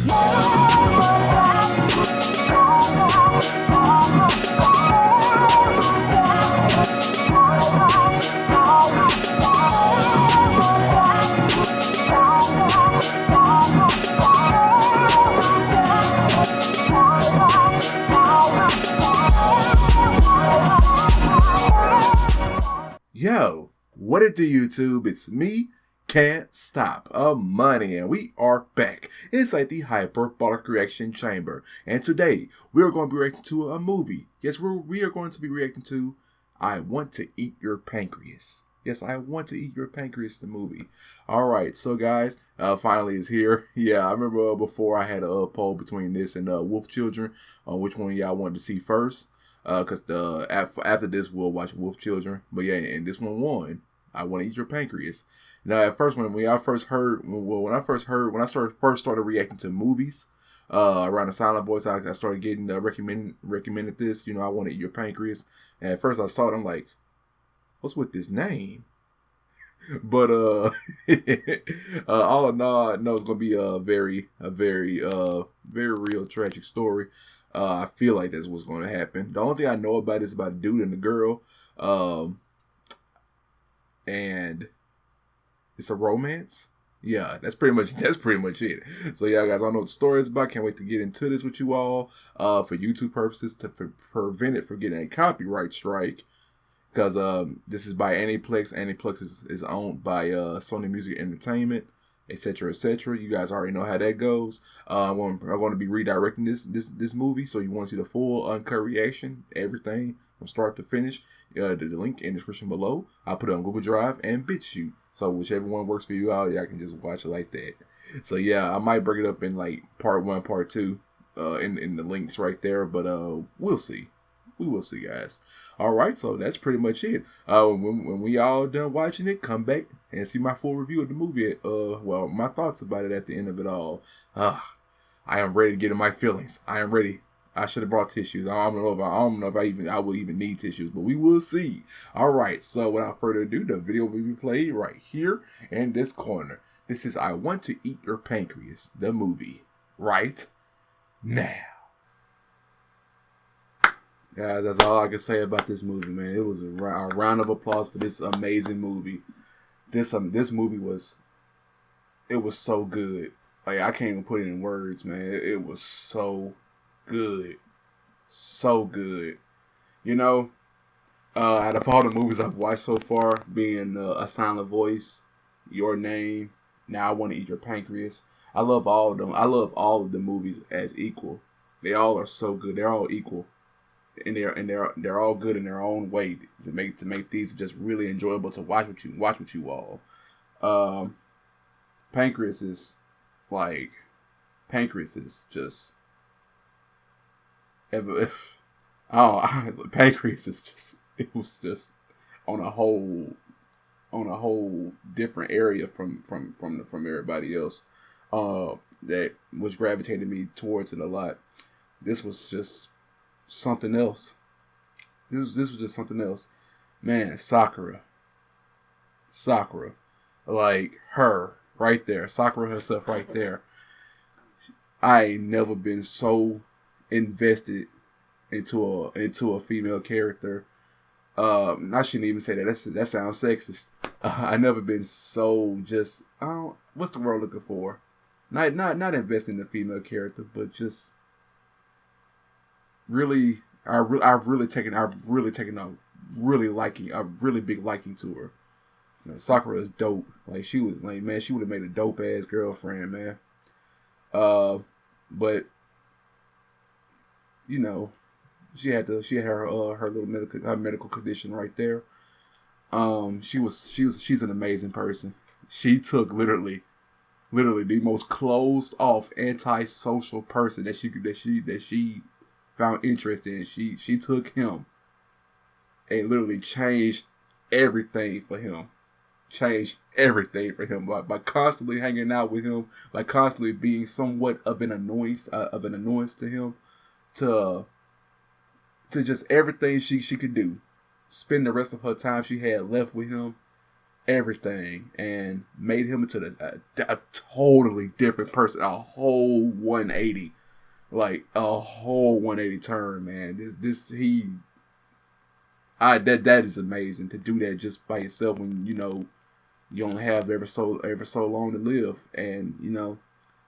Yo, what it do, YouTube? It's me, Can't Stop Money, and we are back inside the Hyperbolic Reaction Chamber. And today, we are going to be reacting to a movie. Yes, we are going to be reacting to I Want to Eat Your Pancreas. Yes, I Want to Eat Your Pancreas, the movie. Alright, so guys, finally it's here. Yeah, I remember before I had a poll between this and Wolf Children on which one y'all wanted to see first. Because after this we'll watch Wolf Children, but yeah, and this one won. I Want to Eat Your Pancreas. Now, at first when I first started reacting to movies, around the Silent Voice, I started getting recommended this. You know, I Want to Eat Your Pancreas, and at first I saw it, I'm like, what's with this name? But all in all, I know it's gonna be a very real tragic story. I feel like that's what's going to happen. The only thing I know about it is about a dude and a girl, and it's a romance. Yeah, that's pretty much it. So yeah, guys, I don't know what the story is about. Can't wait to get into this with you all. For YouTube purposes, to prevent it from getting a copyright strike, because this is by Aniplex. Aniplex is owned by Sony Music Entertainment, etc., etc. You guys already know how that goes. I'm going to be redirecting this movie, so you want to see the full uncut reaction, everything from start to finish. The link in the description below. I'll put it on Google Drive and BitChute, so whichever one works for you all, y'all can just watch it like that. So yeah, I might break it up in like part 1, part 2, in the links right there, but we'll see. We will see, guys. Alright, so that's pretty much it. When we all done watching it, come back and see my full review of the movie. Well, my thoughts about it at the end of it all. I am ready to get in my feelings. I am ready. I should have brought tissues. I don't know if I will even need tissues, but we will see. Alright, so without further ado, the video will be played right here in this corner. This is I Want to Eat Your Pancreas, the movie, right now. Guys, that's all I can say about this movie, man. It was a round of applause for this amazing movie. This movie was so good. Like, I can't even put it in words, man. It was so good. So good. You know, out of all the movies I've watched so far, being A Silent Voice, Your Name, Now I Want to Eat Your Pancreas, I love all of them. I love all of the movies as equal. They all are so good. They're all equal. And they're all good in their own way to make these just really enjoyable to watch with you all. Pancreas is just Pancreas is just, it was just on a whole different area from everybody else. That was gravitated me towards it a lot. This was just something else. This was just something else. Man, Sakura. Like her right there. Sakura herself right there. I ain't never been so invested into a female character. I shouldn't even say that. That sounds sexist. I never been so just, what's the word looking for? Not invested in a female character, but just really, I've really taken a really big liking to her. You know, Sakura is dope. Like, she would have made a dope ass girlfriend, man. But you know, she had her little medical condition right there. She's an amazing person. She took literally the most closed off, antisocial person that she found interest in. She took him and literally changed everything for him. By constantly hanging out with him, by constantly being somewhat of an annoyance to him, to just everything she could do. Spend the rest of her time she had left with him. everything and made him into a totally different person, a whole 180, like a whole 180 turn, man. That is amazing to do that just by yourself when you only have ever so long to live. And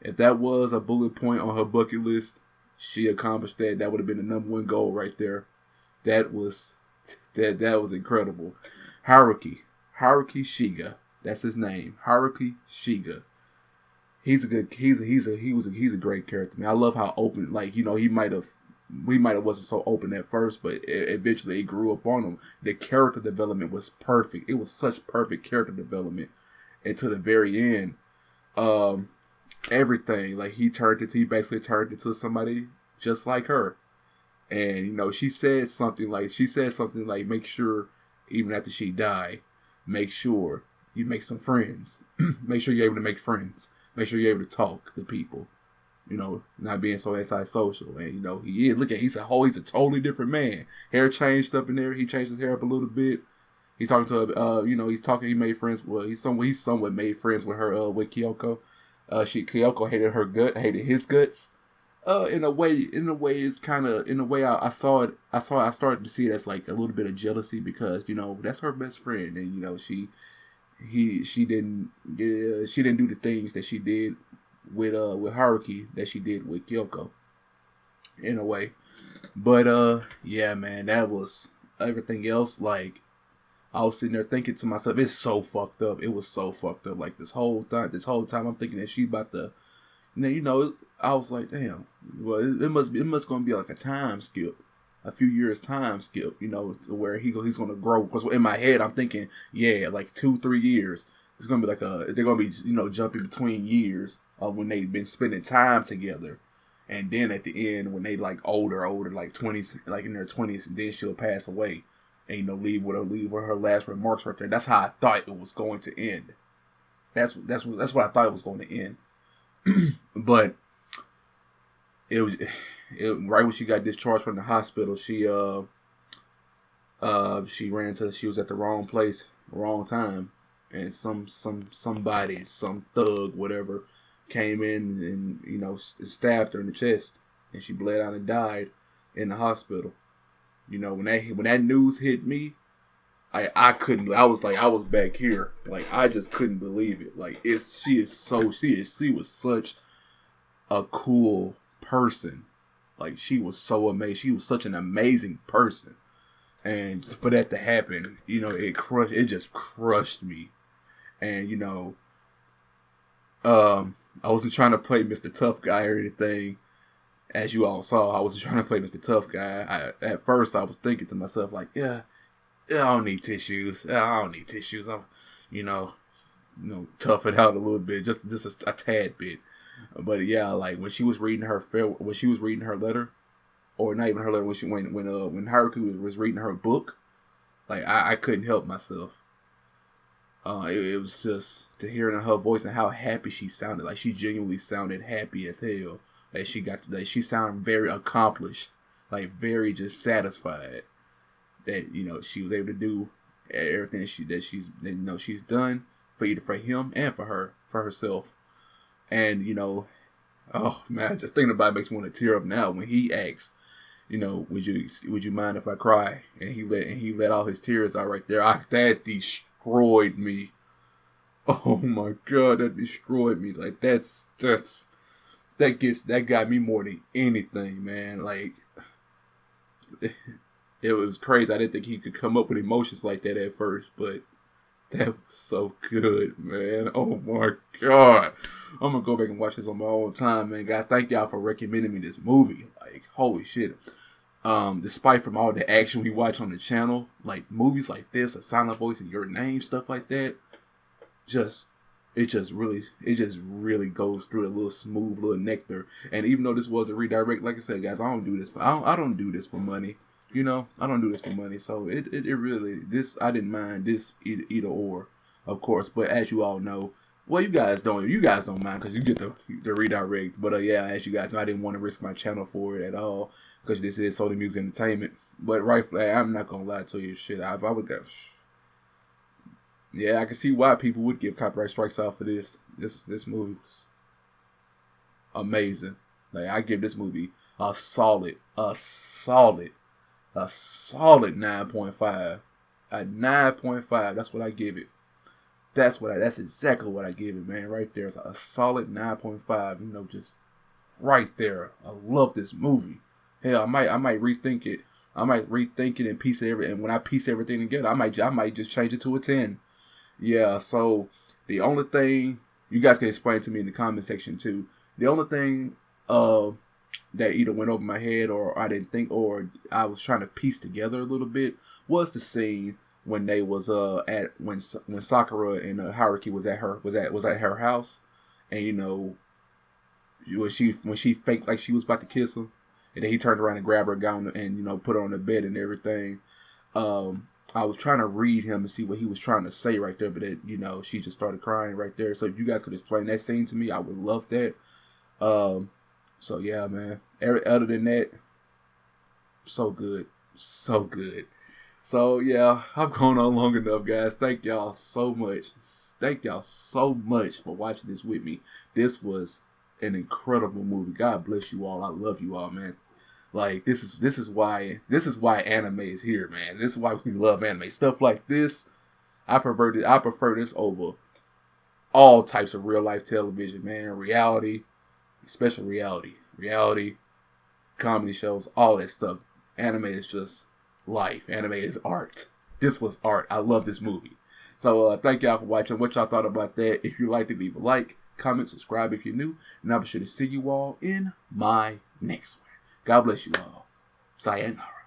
if that was a bullet point on her bucket list, she accomplished that. That would have been the number 1 goal right there. That was incredible. Haruki Shiga, that's his name. Haruki Shiga. He's a great character, man. I love how open, like, he might have wasn't so open at first, but eventually it grew up on him. The character development was perfect. It was such perfect character development, and to the very end, everything, like, he basically turned into somebody just like her. And she said something like make sure even after she died, make sure you make some friends. Make sure you're able to make friends. Make sure you're able to talk to people. Not being so antisocial. And he's a totally different man. Hair changed up in there. He changed his hair up a little bit. He's talking to he made friends. Well, he somewhat made friends with her, with Kyoko. Kyoko hated his guts. In a way, it's kind of, I started to see it as like a little bit of jealousy, because that's her best friend, and she didn't do the things that she did with Haruki that she did with Kyoko, in a way. But yeah, man, that was everything else. Like, I was sitting there thinking to myself, it's so fucked up. It was so fucked up. Like, this whole time I'm thinking that she about to, I was like, damn. Well, it must gonna be like a time skip, a few years time skip, to where he's gonna grow. Because in my head, I'm thinking, yeah, like 2-3 years. It's gonna be like they're gonna be jumping between years of when they've been spending time together, and then at the end when they like older, like 20s, like in their 20s, then she'll pass away, and leave with her last remarks right there. That's how I thought it was going to end. That's what I thought it was going to end. But it right when she got discharged from the hospital, she was at the wrong place, wrong time, and some thug, whatever, came in and stabbed her in the chest, and she bled out and died in the hospital. When that news hit me, I couldn't. I was back here, like, I just couldn't believe it. Like, she was such a cool person. Like, she was so amazing. She was such an amazing person, and for that to happen, it just crushed me. And I wasn't trying to play Mr. Tough Guy or anything. As you all saw, I wasn't trying to play Mr. Tough Guy. At first, I was thinking to myself, like, yeah, I don't need tissues. I'm, tough it out a little bit, just a tad bit. But yeah, like when she was reading her letter, or not even her letter, when Haruki was reading her book, like I couldn't help myself. It was just to hear in her voice and how happy she sounded. Like, she genuinely sounded happy as hell. That she sounded very accomplished, like very just satisfied that she was able to do everything she's done for him and for herself. And oh man, just thinking about it makes me want to tear up now. When he asked, would you mind if I cry? And he let all his tears out right there. That destroyed me. Oh my god, that destroyed me. Like, that got me more than anything, man. Like, it was crazy. I didn't think he could come up with emotions like that at first, but that was so good, man. Oh my god. I'm gonna go back and watch this on my own time, man. Guys, thank y'all for recommending me this movie. Like, holy shit. Despite from all the action we watch on the channel, like movies like this, A Silent Voice and Your Name, stuff like that, it just really goes through a little smooth little nectar. And even though this was a redirect, like I said, guys, I don't do this for money. I don't do this for money. So it really, I didn't mind this either or, of course. But as you all know, well, you guys don't mind because you get the redirect. But yeah, as you guys know, I didn't want to risk my channel for it at all because this is Sony Music Entertainment. But rightfully, I'm not gonna lie to you, shit. I would go. Yeah, I can see why people would give copyright strikes out for this. This movie was amazing. Like, I give this movie a solid 9.5. A 9.5. That's what I give it. That's exactly what I give it, man. Right there. It's a solid 9.5. You know, just right there. I love this movie. Hell, I might rethink it. I might rethink it and piece it and when I piece everything together, I might just change it to a 10. Yeah, so the only thing you guys can explain to me in the comment section too. The only thing that either went over my head or I didn't think or I was trying to piece together a little bit was the scene when they was when Sakura and Haruki was at her house, and you know when she faked like she was about to kiss him, and then he turned around and grabbed her gown and you know put her on the bed and everything. I was trying to read him and see what he was trying to say right there, but it, you know, she just started crying right there. So if you guys could explain that scene to me, I would love that. So yeah, man. Other than that, so good. So good. So yeah, I've gone on long enough, guys. Thank y'all so much. Thank y'all so much for watching this with me. This was an incredible movie. God bless you all. I love you all, man. Like this is why anime is here, man. This is why we love anime. Stuff like this, I prefer this over all types of real life television, man. Reality, especially reality, comedy shows, all that stuff. Anime is just life. Anime is art. This was art. I love this movie. So thank y'all for watching. What y'all thought about that? If you liked it, leave a like, comment, subscribe if you're new, and I'll be sure to see you all in my next one. God bless you all. Sayonara.